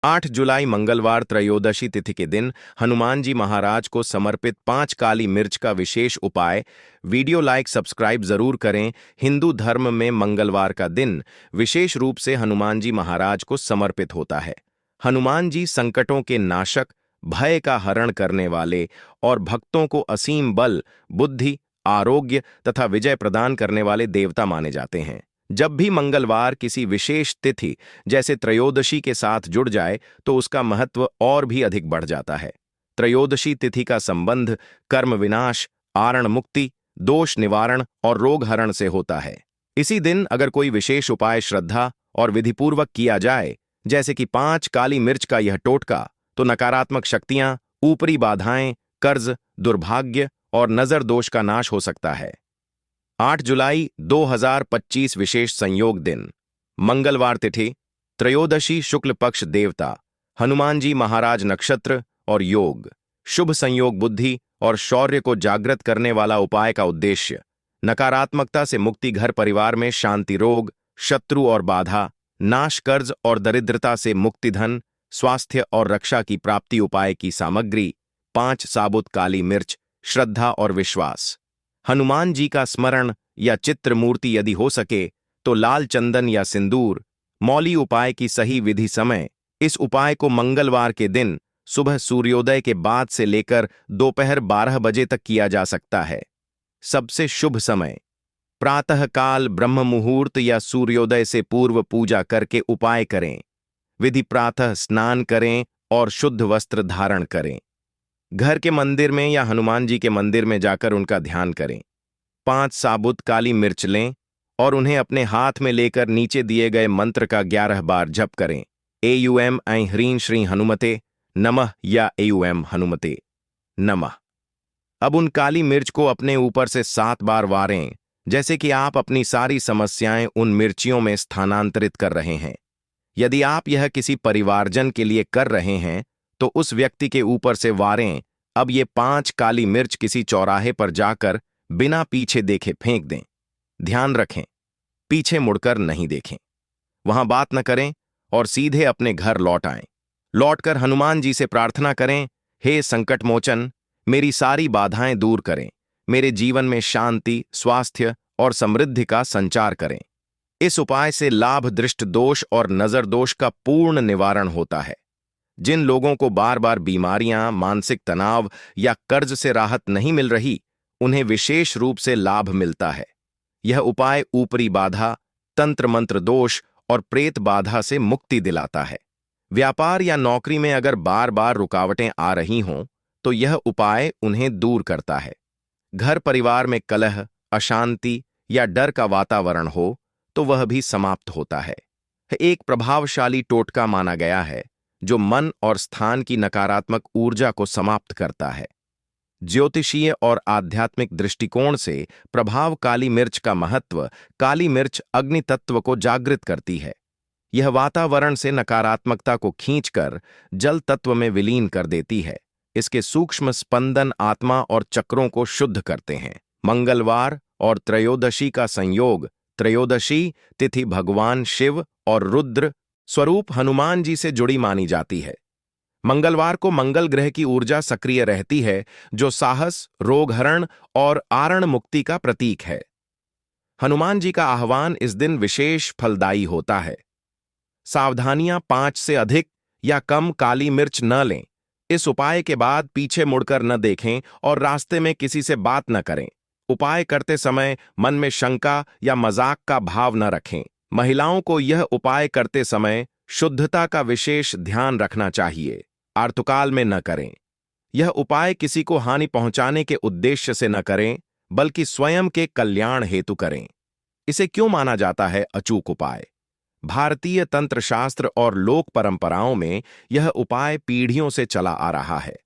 8 जुलाई मंगलवार त्रयोदशी तिथि के दिन हनुमान जी महाराज को समर्पित 5 काली मिर्च का विशेष उपाय। वीडियो लाइक सब्सक्राइब जरूर करें। हिंदू धर्म में मंगलवार का दिन विशेष रूप से हनुमान जी महाराज को समर्पित होता है। हनुमान जी संकटों के नाशक, भय का हरण करने वाले और भक्तों को असीम बल, बुद्धि, आरोग्य तथा विजय प्रदान करने वाले देवता माने जाते हैं। जब भी मंगलवार किसी विशेष तिथि जैसे त्रयोदशी के साथ जुड़ जाए तो उसका महत्व और भी अधिक बढ़ जाता है। त्रयोदशी तिथि का संबंध कर्म विनाश, आरण मुक्ति, दोष निवारण और रोग हरण से होता है। इसी दिन अगर कोई विशेष उपाय श्रद्धा और विधिपूर्वक किया जाए, जैसे कि 5 काली मिर्च का यह टोटका, तो नकारात्मक शक्तियां, ऊपरी बाधाएं, कर्ज, दुर्भाग्य और नजर दोष का नाश हो सकता है। 8 जुलाई 2025 विशेष संयोग दिन, मंगलवार तिथि, त्रयोदशी शुक्ल पक्ष देवता हनुमान जी महाराज नक्षत्र और योग, शुभ संयोग बुद्धि और शौर्य को जागृत करने वाला उपाय का उद्देश्य नकारात्मकता से मुक्ति, घर परिवार में शांति, रोग, शत्रु और बाधा नाश, कर्ज और दरिद्रता से मुक्ति, धन, स्वास्थ्य और रक्षा की प्राप्ति। उपाय की सामग्री 5 साबुत काली मिर्च, श्रद्धा और विश्वास। हनुमान जी का स्मरण या चित्र मूर्ति यदि हो सके तो लाल चंदन या सिंदूर। मौली उपाय की सही विधि समय, इस उपाय को मंगलवार के दिन सुबह सूर्योदय के बाद से लेकर दोपहर 12 बजे तक किया जा सकता है। सबसे शुभ समय प्रातःकाल ब्रह्म मुहूर्त या सूर्योदय से पूर्व पूजा करके उपाय करें। विधि प्रातः स्नान करें और शुद्ध वस्त्र धारण करें। घर के मंदिर में या हनुमान जी के मंदिर में जाकर उनका ध्यान करें। 5 साबुत काली मिर्च लें और उन्हें अपने हाथ में लेकर नीचे दिए गए मंत्र का 11 बार जप करें। एयूएम ऐं ह्रीं श्री हनुमते नमः या एयूएम हनुमते नमः। अब उन काली मिर्च को अपने ऊपर से 7 बार वारें, जैसे कि आप अपनी सारी समस्याएं उन मिर्चियों में स्थानांतरित कर रहे हैं। यदि आप यह किसी परिवारजन के लिए कर रहे हैं तो उस व्यक्ति के ऊपर से वारें। अब ये 5 काली मिर्च किसी चौराहे पर जाकर बिना पीछे देखे फेंक दें। ध्यान रखें, पीछे मुड़कर नहीं देखें। वहां बात न करें और सीधे अपने घर लौट आएं। लौटकर हनुमान जी से प्रार्थना करें, हे संकट मोचन, मेरी सारी बाधाएं दूर करें, मेरे जीवन में शांति, स्वास्थ्य और समृद्धि का संचार करें। इस उपाय से लाभ, दृष्ट दोष और नजर दोष का पूर्ण निवारण होता है। जिन लोगों को बार बार बीमारियां, मानसिक तनाव या कर्ज से राहत नहीं मिल रही, उन्हें विशेष रूप से लाभ मिलता है। यह उपाय ऊपरी बाधा, तंत्र मंत्र दोष और प्रेत बाधा से मुक्ति दिलाता है। व्यापार या नौकरी में अगर बार बार रुकावटें आ रही हों तो यह उपाय उन्हें दूर करता है। घर परिवार में कलह, अशांति या डर का वातावरण हो तो वह भी समाप्त होता है। एक प्रभावशाली टोटका माना गया है जो मन और स्थान की नकारात्मक ऊर्जा को समाप्त करता है। ज्योतिषीय और आध्यात्मिक दृष्टिकोण से प्रभाव काली मिर्च का महत्व, काली मिर्च अग्नि तत्व को जागृत करती है। यह वातावरण से नकारात्मकता को खींचकर जल तत्व में विलीन कर देती है। इसके सूक्ष्म स्पंदन आत्मा और चक्रों को शुद्ध करते हैं। मंगलवार और त्रयोदशी का संयोग, त्रयोदशी तिथि भगवान शिव और रुद्र स्वरूप हनुमान जी से जुड़ी मानी जाती है। मंगलवार को मंगल ग्रह की ऊर्जा सक्रिय रहती है, जो साहस, रोगहरण और आरण मुक्ति का प्रतीक है। हनुमान जी का आह्वान इस दिन विशेष फलदायी होता है। सावधानियां, 5 से अधिक या कम काली मिर्च न लें। इस उपाय के बाद पीछे मुड़कर न देखें और रास्ते में किसी से बात न करें। उपाय करते समय मन में शंका या मजाक का भाव न रखें। महिलाओं को यह उपाय करते समय शुद्धता का विशेष ध्यान रखना चाहिए। आर्तुकाल में न करें। यह उपाय किसी को हानि पहुंचाने के उद्देश्य से न करें, बल्कि स्वयं के कल्याण हेतु करें। इसे क्यों माना जाता है अचूक उपाय? भारतीय तंत्र शास्त्र और लोक परंपराओं में यह उपाय पीढ़ियों से चला आ रहा है।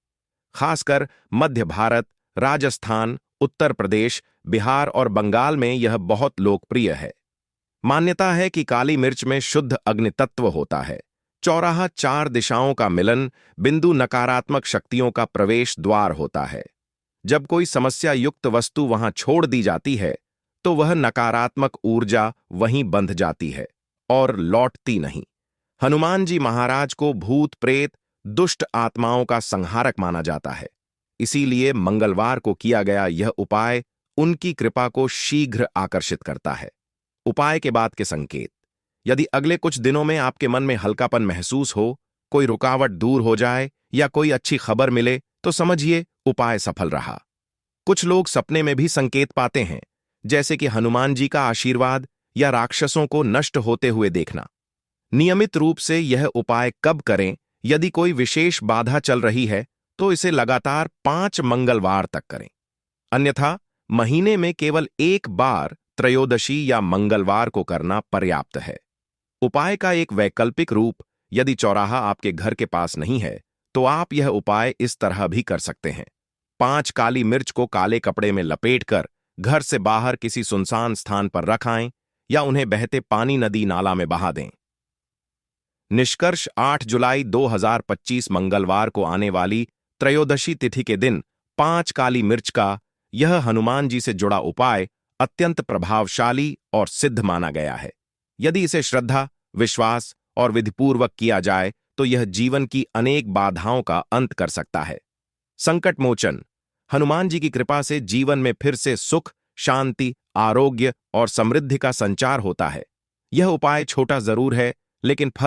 खासकर मध्य भारत, राजस्थान, उत्तर प्रदेश, बिहार और बंगाल में यह बहुत लोकप्रिय है। मान्यता है कि काली मिर्च में शुद्ध अग्नि तत्व होता है। चौराहा 4 दिशाओं का मिलन बिंदु नकारात्मक शक्तियों का प्रवेश द्वार होता है। जब कोई समस्या युक्त वस्तु वहां छोड़ दी जाती है तो वह नकारात्मक ऊर्जा वहीं बंध जाती है और लौटती नहीं। हनुमान जी महाराज को भूत प्रेत दुष्ट आत्माओं का संहारक माना जाता है। इसीलिए मंगलवार को किया गया यह उपाय उनकी कृपा को शीघ्र आकर्षित करता है। उपाय के बाद के संकेत। यदि अगले कुछ दिनों में आपके मन में हल्कापन महसूस हो, कोई रुकावट दूर हो जाए या कोई अच्छी खबर मिले, तो समझिए उपाय सफल रहा। कुछ लोग सपने में भी संकेत पाते हैं, जैसे कि हनुमान जी का आशीर्वाद या राक्षसों को नष्ट होते हुए देखना। नियमित रूप से यह उपाय कब करें? यदि कोई विशेष बाधा चल रही है तो इसे लगातार 5 मंगलवार तक करें। अन्यथा महीने में केवल एक बार त्रयोदशी या मंगलवार को करना पर्याप्त है। उपाय का एक वैकल्पिक रूप, यदि चौराहा आपके घर के पास नहीं है तो आप यह उपाय इस तरह भी कर सकते हैं। 5 काली मिर्च को काले कपड़े में लपेटकर घर से बाहर किसी सुनसान स्थान पर रखाएं या उन्हें बहते पानी, नदी, नाला में बहा दें। निष्कर्ष 8 जुलाई 2025 मंगलवार को आने वाली त्रयोदशी तिथि के दिन 5 काली मिर्च का यह हनुमान जी से जुड़ा उपाय अत्यंत प्रभावशाली और सिद्ध माना गया है। यदि इसे श्रद्धा, विश्वास और विधिपूर्वक किया जाए तो यह जीवन की अनेक बाधाओं का अंत कर सकता है। संकट मोचन। हनुमान जी की कृपा से जीवन में फिर से सुख, शांति, आरोग्य और समृद्धि का संचार होता है। यह उपाय छोटा जरूर है, लेकिन फल